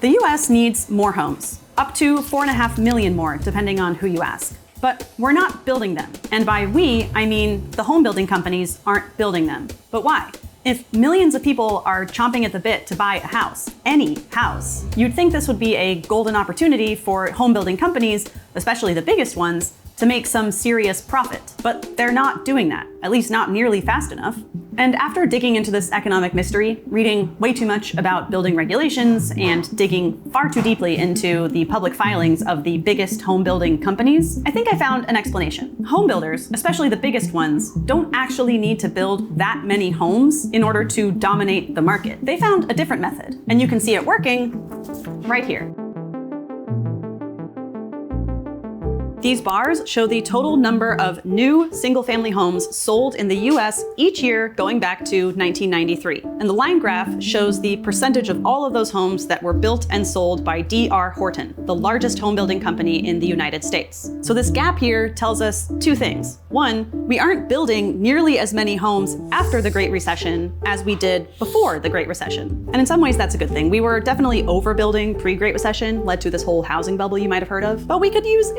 The US needs more homes, up to 4.5 million more, depending on who you ask. But we're not building them. And by we, I mean the home building companies aren't building them. But why? If millions of people are chomping at the bit to buy a house, any house, you'd think this would be a golden opportunity for home building companies, especially the biggest ones, to make some serious profit. But they're not doing that, at least not nearly fast enough. And after digging into this economic mystery, reading way too much about building regulations, and digging far too deeply into the public filings of the biggest home building companies, I think I found an explanation. Home builders, especially the biggest ones, don't actually need to build that many homes in order to dominate the market. They found a different method, and you can see it working right here. These bars show the total number of new single-family homes sold in the US each year going back to 1993. And the line graph shows the percentage of all of those homes that were built and sold by D.R. Horton, the largest home building company in the United States. So this gap here tells us two things. One, we aren't building nearly as many homes after the Great Recession as we did before the Great Recession. And in some ways that's a good thing. We were definitely overbuilding pre-Great Recession, led to this whole housing bubble you might have heard of, but we could use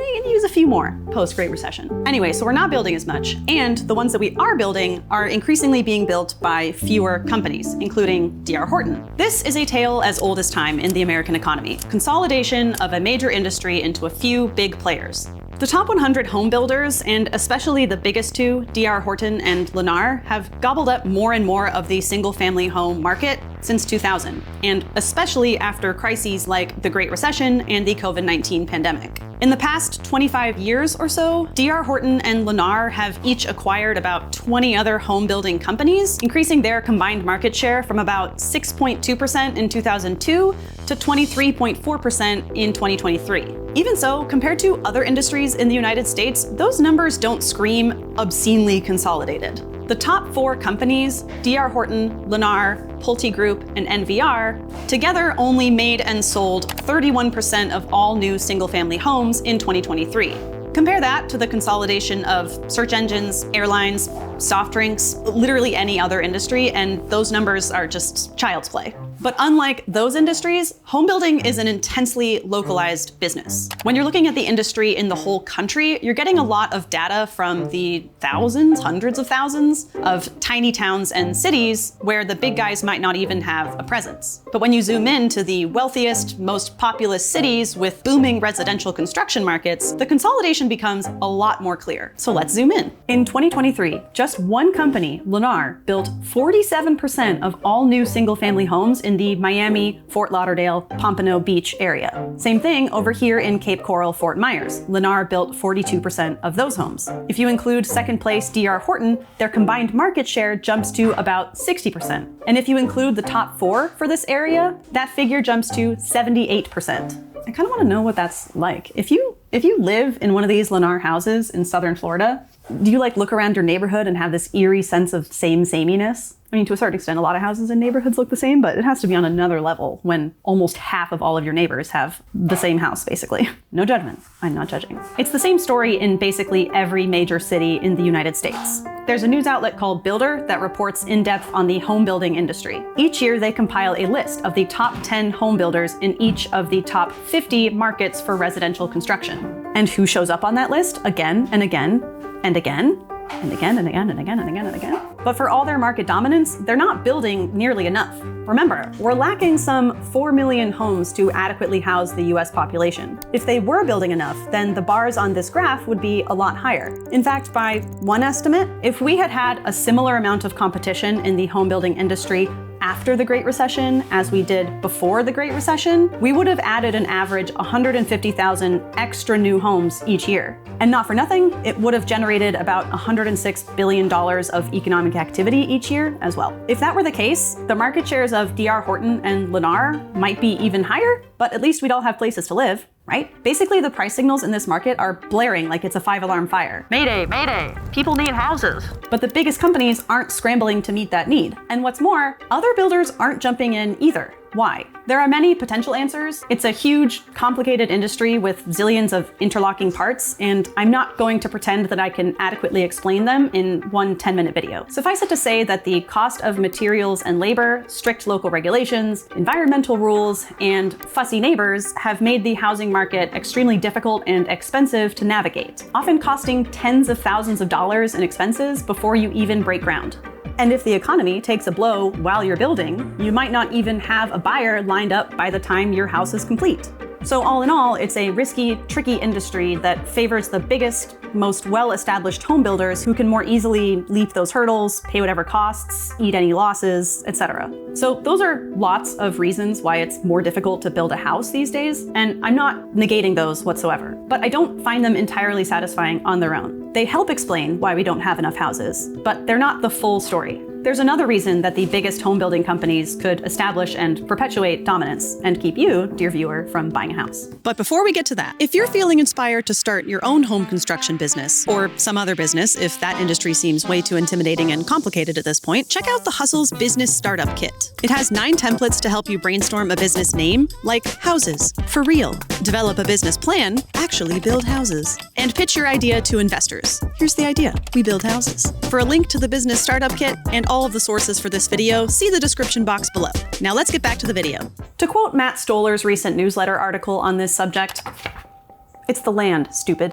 a few more post-Great Recession. Anyway, so we're not building as much, and the ones that we are building are increasingly being built by fewer companies, including D.R. Horton. This is a tale as old as time in the American economy. Consolidation of a major industry into a few big players. The top 100 home builders, and especially the biggest two, D.R. Horton and Lennar, have gobbled up more and more of the single-family home market since 2000, and especially after crises like the Great Recession and the COVID-19 pandemic. In the past 25 years or so, D.R. Horton and Lennar have each acquired about 20 other home building companies, increasing their combined market share from about 6.2% in 2002 to 23.4% in 2023. Even so, compared to other industries in the United States, those numbers don't scream obscenely consolidated. The top four companies, D.R. Horton, Lennar, Pulte Group, and NVR, together only made and sold 31% of all new single-family homes in 2023. Compare that to the consolidation of search engines, airlines, soft drinks, literally any other industry, and those numbers are just child's play. But unlike those industries, home building is an intensely localized business. When you're looking at the industry in the whole country, you're getting a lot of data from the thousands, hundreds of thousands of tiny towns and cities where the big guys might not even have a presence. But when you zoom in to the wealthiest, most populous cities with booming residential construction markets, the consolidation becomes a lot more clear. So let's zoom in. In 2023, just one company, Lennar, built 47% of all new single-family homes in the Miami, Fort Lauderdale, Pompano Beach area. Same thing over here in Cape Coral, Fort Myers. Lennar built 42% of those homes. If you include second place D.R. Horton, their combined market share jumps to about 60%. And if you include the top four for this area, that figure jumps to 78%. I kind of want to know what that's like. If you live in one of these Lennar houses in southern Florida, do you look around your neighborhood and have this eerie sense of sameness? I mean, to a certain extent, a lot of houses in neighborhoods look the same, but it has to be on another level when almost half of all of your neighbors have the same house, basically. No judgment. I'm not judging. It's the same story in basically every major city in the United States. There's a news outlet called Builder that reports in depth on the home building industry. Each year, they compile a list of the top 10 home builders in each of the top 50 markets for residential construction. And who shows up on that list again and again and again? And again and again and again and again and again. But for all their market dominance, they're not building nearly enough. Remember, we're lacking some 4 million homes to adequately house the US population. If they were building enough, then the bars on this graph would be a lot higher. In fact, by one estimate, if we had had a similar amount of competition in the home building industry after the Great Recession as we did before the Great Recession, we would have added an average 150,000 extra new homes each year. And not for nothing, it would have generated about $106 billion of economic activity each year as well. If that were the case, the market shares of D.R. Horton and Lennar might be even higher, but at least we'd all have places to live, right? Basically, the price signals in this market are blaring like it's a 5-alarm fire. Mayday, mayday, people need houses. But the biggest companies aren't scrambling to meet that need. And what's more, other builders aren't jumping in either. why? There are many potential answers. It's a huge, complicated industry with zillions of interlocking parts, and I'm not going to pretend that I can adequately explain them in one 10-minute video. Suffice it to say that the cost of materials and labor, strict local regulations, environmental rules, and fussy neighbors have made the housing market extremely difficult and expensive to navigate, often costing tens of thousands of dollars in expenses before you even break ground. And if the economy takes a blow while you're building, you might not even have a buyer lined up by the time your house is complete. So all in all, it's a risky, tricky industry that favors the biggest, most well-established home builders who can more easily leap those hurdles, pay whatever costs, eat any losses, etc. So those are lots of reasons why it's more difficult to build a house these days, and I'm not negating those whatsoever. But I don't find them entirely satisfying on their own. They help explain why we don't have enough houses, but they're not the full story. There's another reason that the biggest home building companies could establish and perpetuate dominance and keep you, dear viewer, from buying a house. But before we get to that, if you're feeling inspired to start your own home construction business, or some other business if that industry seems way too intimidating and complicated at this point, check out the Hustle's Business Startup Kit. It has 9 templates to help you brainstorm a business name, like houses, for real, develop a business plan, actually build houses, and pitch your idea to investors. Here's the idea: we build houses. For a link to the Business Startup Kit and all of the sources for this video, see the description box below. Now let's get back to the video. To quote Matt Stoller's recent newsletter article on this subject, "It's the land, stupid."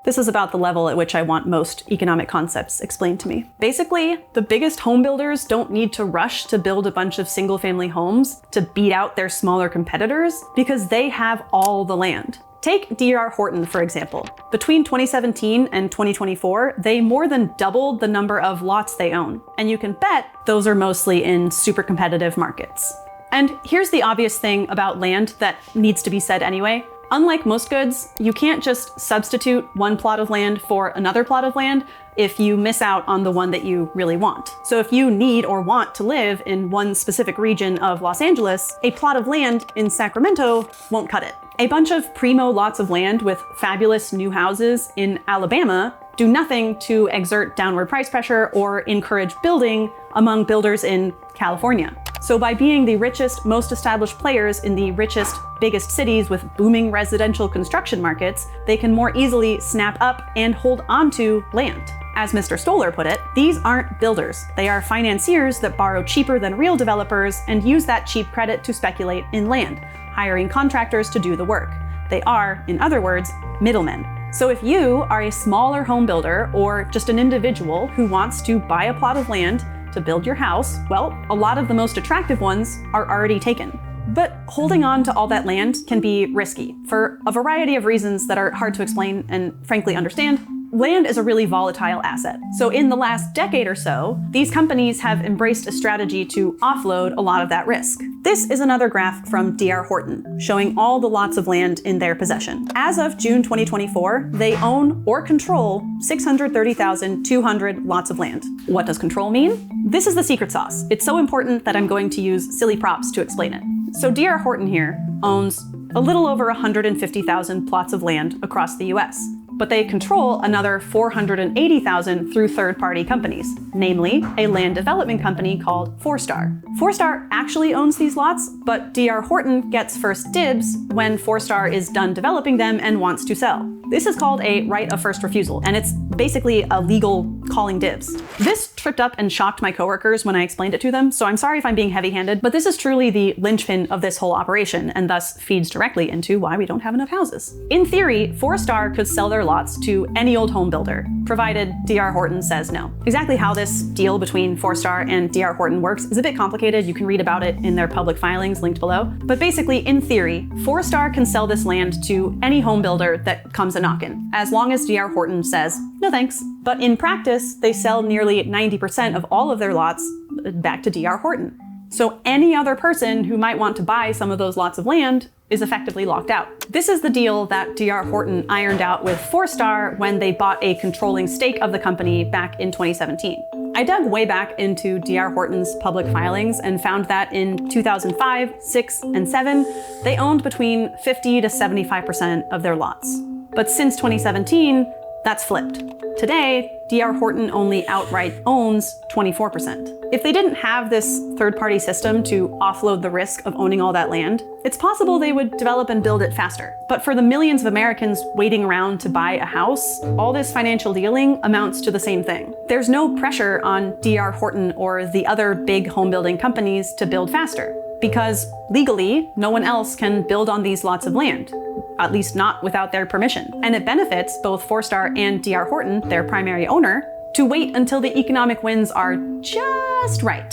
This is about the level at which I want most economic concepts explained to me. Basically, the biggest home builders don't need to rush to build a bunch of single-family homes to beat out their smaller competitors because they have all the land. Take D.R. Horton, for example. Between 2017 and 2024, they more than doubled the number of lots they own. And you can bet those are mostly in super competitive markets. And here's the obvious thing about land that needs to be said anyway. Unlike most goods, you can't just substitute one plot of land for another plot of land if you miss out on the one that you really want. So if you need or want to live in one specific region of Los Angeles, a plot of land in Sacramento won't cut it. A bunch of primo lots of land with fabulous new houses in Alabama do nothing to exert downward price pressure or encourage building among builders in California. So by being the richest, most established players in the richest, biggest cities with booming residential construction markets, they can more easily snap up and hold onto land. As Mr. Stoller put it, these aren't builders. They are financiers that borrow cheaper than real developers and use that cheap credit to speculate in land, hiring contractors to do the work. They are, in other words, middlemen. So if you are a smaller home builder or just an individual who wants to buy a plot of land to build your house, well, a lot of the most attractive ones are already taken. But holding on to all that land can be risky for a variety of reasons that are hard to explain and frankly understand. Land is a really volatile asset. So in the last decade or so, these companies have embraced a strategy to offload a lot of that risk. This is another graph from D.R. Horton, showing all the lots of land in their possession. As of June 2024, they own or control 630,200 lots of land. What does control mean? This is the secret sauce. It's so important that I'm going to use silly props to explain it. So D.R. Horton here owns a little over 150,000 plots of land across the US. But they control another 480,000 through third-party companies, namely a land development company called Forestar. Forestar actually owns these lots, but D.R. Horton gets first dibs when Forestar is done developing them and wants to sell. This is called a right of first refusal, and it's basically a legal calling dibs. This tripped up and shocked my coworkers when I explained it to them, so I'm sorry if I'm being heavy-handed, but this is truly the linchpin of this whole operation, and thus feeds directly into why we don't have enough houses. In theory, Forestar could sell their lots to any old home builder, provided D.R. Horton says no. Exactly how this deal between Forestar and D.R. Horton works is a bit complicated. You can read about it in their public filings linked below. But basically, in theory, Forestar can sell this land to any home builder that comes a knockin', as long as D.R. Horton says, no thanks. But in practice, they sell nearly 90% of all of their lots back to D.R. Horton. So any other person who might want to buy some of those lots of land is effectively locked out. This is the deal that D.R. Horton ironed out with Forestar when they bought a controlling stake of the company back in 2017. I dug way back into D.R. Horton's public filings and found that in 2005, 6, and 7, they owned between 50 to 75% of their lots. But since 2017, that's flipped. Today, D.R. Horton only outright owns 24%. If they didn't have this third-party system to offload the risk of owning all that land, it's possible they would develop and build it faster. But for the millions of Americans waiting around to buy a house, all this financial dealing amounts to the same thing. There's no pressure on D.R. Horton or the other big home building companies to build faster, because legally, no one else can build on these lots of land, at least not without their permission. And it benefits both Forestar and D.R. Horton, their primary owner, to wait until the economic winds are just right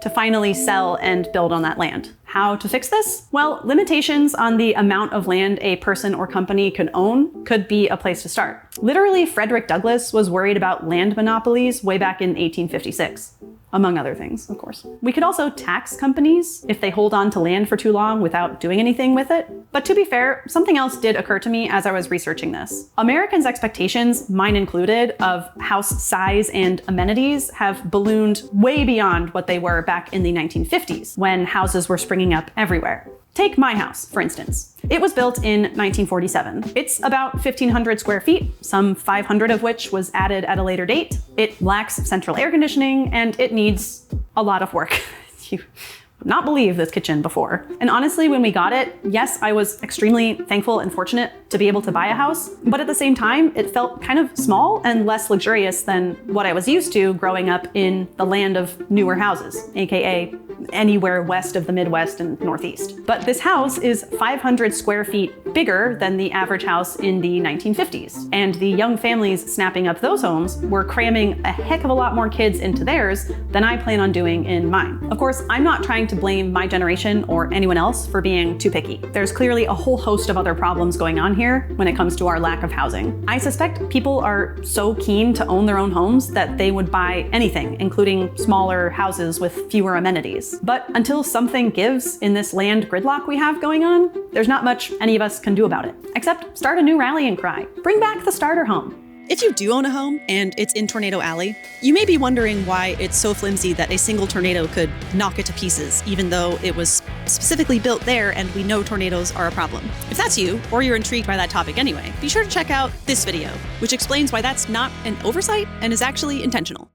to finally sell and build on that land. How to fix this? Well, limitations on the amount of land a person or company can own could be a place to start. Literally, Frederick Douglass was worried about land monopolies way back in 1856. Among other things, of course. We could also tax companies if they hold on to land for too long without doing anything with it. But to be fair, something else did occur to me as I was researching this. Americans' expectations, mine included, of house size and amenities have ballooned way beyond what they were back in the 1950s, when houses were springing up everywhere. Take my house, for instance. It was built in 1947. It's about 1,500 square feet, some 500 of which was added at a later date. It lacks central air conditioning, and it needs a lot of work. You would not believe this kitchen before. And honestly, when we got it, yes, I was extremely thankful and fortunate to be able to buy a house, but at the same time, it felt kind of small and less luxurious than what I was used to growing up in the land of newer houses, aka anywhere west of the Midwest and Northeast. But this house is 500 square feet bigger than the average house in the 1950s. And the young families snapping up those homes were cramming a heck of a lot more kids into theirs than I plan on doing in mine. Of course, I'm not trying to blame my generation or anyone else for being too picky. There's clearly a whole host of other problems going on here when it comes to our lack of housing. I suspect people are so keen to own their own homes that they would buy anything, including smaller houses with fewer amenities. But until something gives in this land gridlock we have going on, there's not much any of us can do about it, except start a new rallying cry. Bring back the starter home. If you do own a home and it's in Tornado Alley, you may be wondering why it's so flimsy that a single tornado could knock it to pieces, even though it was specifically built there and we know tornadoes are a problem. If that's you, or you're intrigued by that topic anyway, be sure to check out this video, which explains why that's not an oversight and is actually intentional.